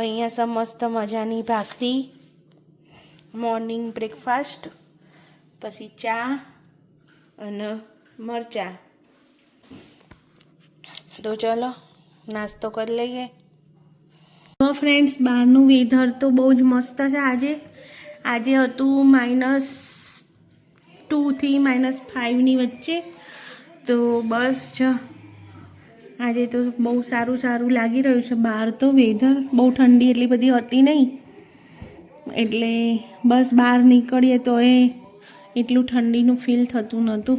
અહીંયા છે મસ્ત મજાની ભાખરી, મોર્નિંગ બ્રેકફાસ્ટ, પછી ચા અને મરચાં. તો ચલો નાસ્તો કરી લઈએ. તો ફ્રેન્ડ્સ, બહારનું વેધર તો બહુ જ મસ્ત છે. આજે હતું -2 થી -5 ની વચ્ચે. તો બસ જો આજે તો બહુ સારું લાગી રહ્યું છે. બહાર તો વેધર બહુ ઠંડી એટલી બધી હતી નહીં, એટલે બસ બહાર નીકળીએ તો એટલું ઠંડીનું ફીલ થતું નહોતું.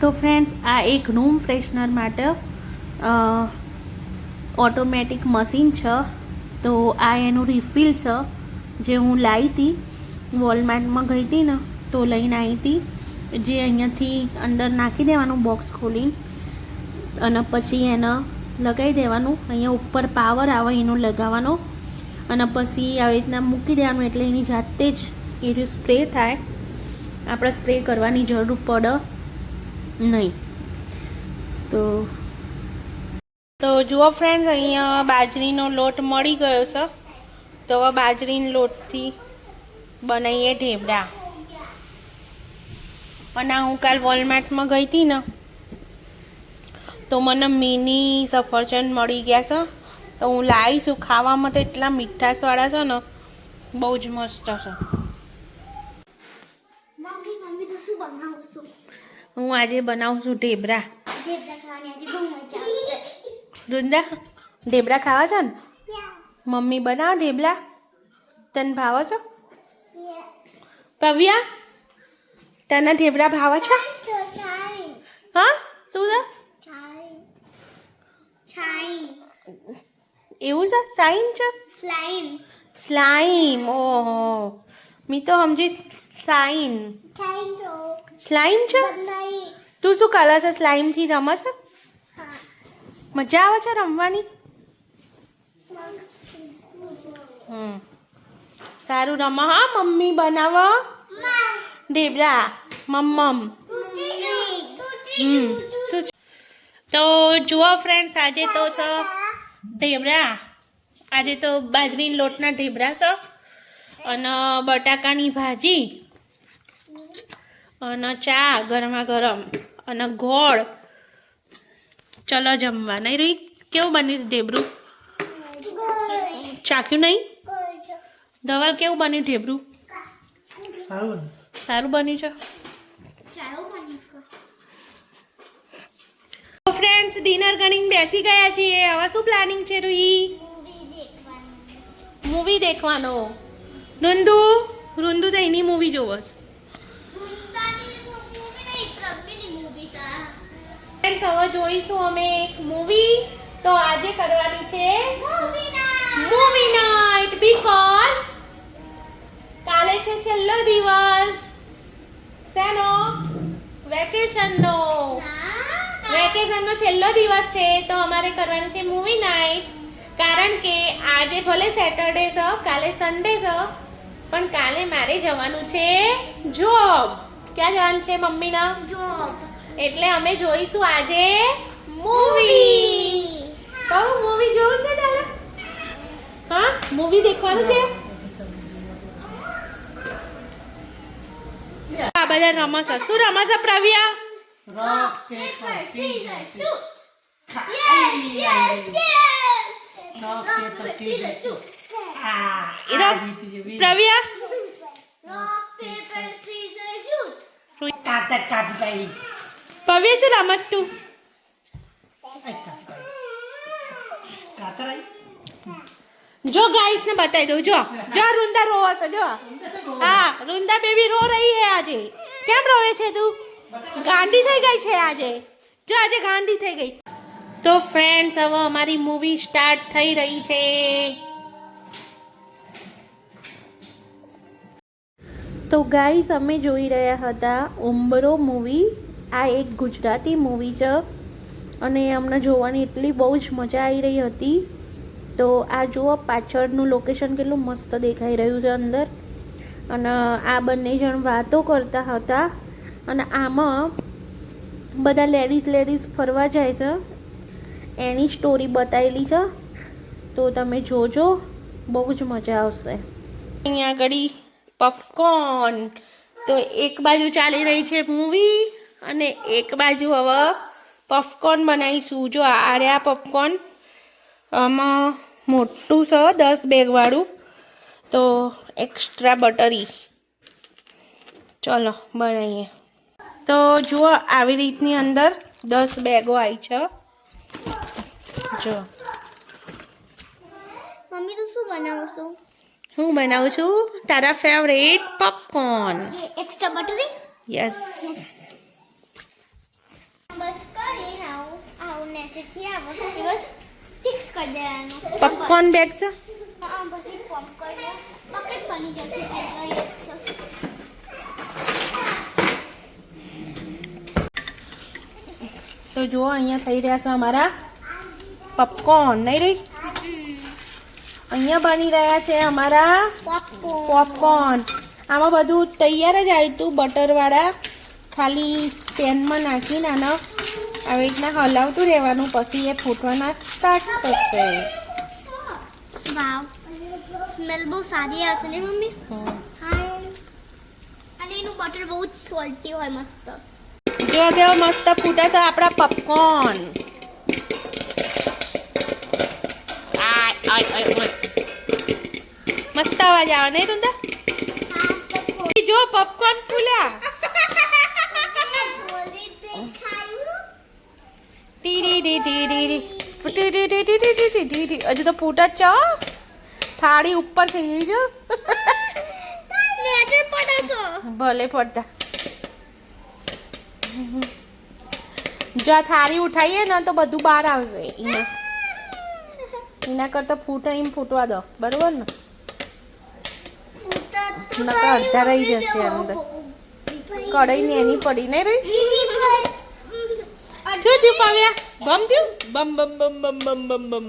તો ફ્રેન્ડ્સ, આ એક રૂમ ફ્રેશનર માટે ઓટોમેટિક મશીન છે. તો આ એનું રિફિલ છે, જે હું લાવી હતી. વોલમાર્ટમાં ગઈ હતી ને તો લઈને આવી હતી. જે અહીંયાથી અંદર નાખી દેવાનું બોક્સ ખોલીને, અને પછી એને લગાવી દેવાનું. અહીંયા ઉપર પાવર આવે એનો લગાવવાનો, અને પછી આવી રીતના મૂકી દેવાનું, એટલે એની જાતે જ એ સ્પ્રે થાય. આપણે સ્પ્રે કરવાની જરૂર પડે નહીં. તો જુઓ ફ્રેન્ડ્સ, અહીંયા બાજરીનો લોટ મળી ગયો છે. તો હવે બાજરીના લોટથી બનાવીએ ઢેબરા. અને હું કાલ વોલમાર્ટમાં ગઈ હતી ને તો મને મિની સફરજન મળી ગયા છે. તો હું લાવીશું. ખાવામાં તો એટલા મીઠાશવાળા છે ને, બહુ જ મસ્ત છે. હું આજે બનાવું છું ઢેબરા. વૃંદા, ઢેબરા ખાવા છે ને? મમ્મી બનાવો ઢેબરા. તને ભાવે છે? પવ્યા, તને ઢેબરા ભાવે છે? હા, શું છે? એવું છે? સાઈન છે? સ્લાઈમ. ઓહો, મી તો સમજી સાઈન. સ્લાઈમ છે? તું શું કરે છે? સ્લાઈમથી રમે છે? મજા આવે છે રમવાની? સારું રમો. હા, મમ્મી બનાવો ઢેબરા. મમ્મમ. તો જુઓ ફ્રેન્ડ્સ, આજે તો છે ઢેબરા. આજે તો બાજરીના લોટના ઢેબરા છે, અને બટાકાની ભાજી, અને ચા ગરમા ગરમ, અને ગોળ. ચલો જમવા. નહીં રહી? કેવું બનીશ ઢેબરું? ચાખ્યું નહીં? ધવલ, કેવું બન્યું ઢેબરું? સારું બન્યું છે. ફ્રેન્ડ્સ, ડિનર કરીને બેસી ગયા છીએ. હવે શું પ્લાનિંગ છે રૂહી? મૂવી દેખવાનો. રુંદુ તો એની મૂવી જોવો છે. ફ્રેન્ડ્સ, હવે જોઈશું અમે એક મૂવી. તો આજે કરવાની છે મૂવી નાઇટ, બીકોઝ કાલે છે છેલ્લો દિવસ. શેનો? વેકેશનનો. વેકેશનનો છેલ્લો દિવસ છે, તો અમારે કરવાનું છે મૂવી નાઇટ. કારણ કે આજે ભલે સેટરડે છે, કાલે સન્ડે છે, પણ કાલે મારે જવાનું છે જોબ. ક્યાં જવાનું છે મમ્મીના? જોબ. એટલે અમે જોઈશું આજે મૂવી. કહું, મૂવી જોવું છે તારે? હા, મૂવી દેખવાનું છે. આ બધા રમસ. શું રમસ છે પ્રવ્યા? રોક પેપર સીઝર શૂટ. યસ. રોક પેપર સીઝર શૂટ. પ્રવ્યા, રોક પેપર સીઝર શૂટ. પવ્યા, શું રમત તું? જો ગાઈસ ને બતાવી દઉં. જો રૂંદા રોવા છે. જો, હા, રૂંદા બેબી રો રહી હે આજે. કેમ રોવે છે તું? ગાંડી થઈ ગઈ છે આજે. જો આજે ગાંડી થઈ ગઈ. તો ફ્રેન્ડ્સ, હવે અમારી મૂવી સ્ટાર્ટ થઈ રહી છે. તો ગાઈસ, અમે જોઈ રહ્યા હતા ઉંબરો મૂવી. આ એક ગુજરાતી મૂવી છે, અને અમને જોવાની એટલી બહુ જ મજા આવી રહી હતી. તો આ જુઓ, પાછળનું લોકેશન કેટલું મસ્ત દેખાઈ રહ્યું છે અંદર. અને આ બંને જણ વાતો કરતા હતા, અને આમાં બધા લેડીઝ ફરવા જાય છે. એની સ્ટોરી બતાવેલી છે, તો તમે જોજો, બહુ જ મજા આવશે. અહીંયા આગળ પફકોર્ન, તો એક બાજુ ચાલી રહી છે મૂવી અને એક બાજુ હવે પફકોર્ન બનાવીશું. જો આ રહ્યા પફકોર્ન, આમાં મોટું છે 10 બેગવાળું, તો એક્સ્ટ્રા બટરી. ચલો બનાવીએ. તો જુઓ આવી રીતની અંદર 10 બેગો આવી છે. જો મમ્મી તું શું બનાવશું? હું બનાવું છું તારા favourite popcorn. Extra buttery. Yes. બસ કરીને આવું નેચેથી આવો બસ ફિક્સ કરી દેવાનું. પોપકોર્ન બેગ છે. હા પછી પોપકોર્ન પકેટ બની જશે. તો જુઓ અહીંયા થઈ રહ્યા છે અમારા પોપકોર્ન. નહીં રહી, અહીંયા બની રહ્યા છે અમારા પોપકોર્ન. આમાં બધું તૈયાર જ આવ્યું હતું બટરવાળા, ખાલી પેનમાં નાખીને આને આવી રીતના હલાવતું રહેવાનું, પછી એ ફૂટવાના સ્ટાર્ટ થશે. વાવ, સ્મેલ બહુ સારી આવશે ને મમ્મી? હા. અને એનું બટર બહુ જ સોલ્ટી હોય, મસ્ત. જો કેવો મસ્ત ફૂટે છે આપણા પોપકોર્ન. મસ્ત અવાજ આવે નહીં તુંદા? જો પોપકોર્ન ફૂલ્યા. હજુ તો ફૂટ જ છે. થાળી ઉપર થઈ ગઈ જો. ભલે પડતા. જો આ થાળી ઉઠાઈએ ને તો બધું બહાર આવશે. એના કરતા ફૂટવા દો, બરોબર ને? નકર અડધા રહી જશે અંદર. કઢાઈ ને એની પડી નહીં રહી. શું થયું પાવ્યા? બમ થયું? બમ બમ બમ બમ બમ બમ બમ.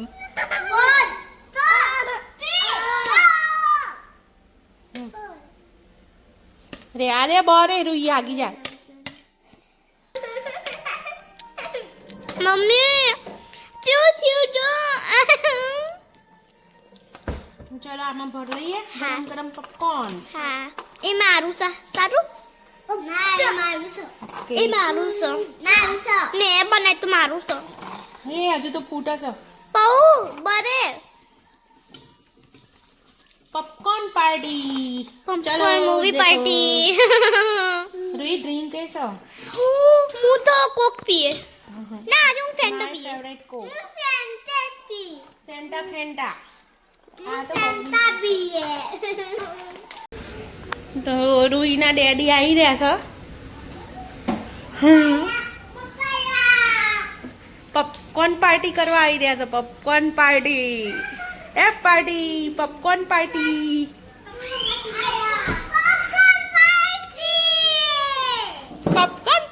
રે આ રે બરે રૂઈ આગી જાય. મમ્મી શું થયું જો? ચલો આમાં ભર લઈએ હા. ગરમ ગરમ પોપકોર્ન. હા, એ મારું છે. સારું. એ મારું છે. ને એ બનાય તો મારું છે. એ હજુ તો ફૂટા છે. પૌ બરે popcorn party. Popcorn movie party. રૂઈ ડ્રિંક કેસો? હું તો કોક પીએ. ના આજે હું ફેન્ટા પીએ. Favourite Coke. સેન્ટા પી. Santa Fanta. આ તો સેન્ટા પીએ. તો રૂઈના ડેડી આવી રહ્યા છે. પોપકોર્ન પાર્ટી કરવા આવી રહ્યા છે. Popcorn party. Popcorn party. Popcorn